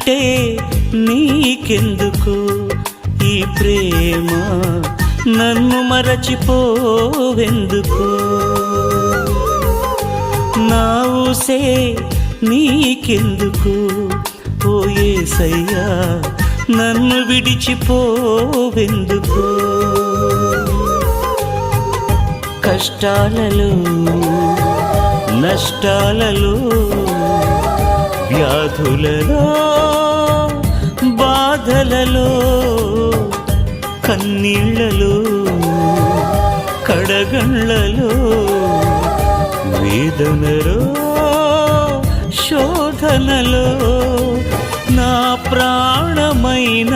నేనంటే నీకెందుకు ఈ ప్రేమ నన్ను మరచిపోవెందుకు నా ఊసే నీకెందుకు ఓ యేసయ్యా నన్ను విడిచిపోవెందుకు కష్టాలలో నష్టాలలో వ్యాధులలో బాధలలో కన్నీళ్లలో కడగండ్లలో వేదనలో శోధనలో నా ప్రాణమైన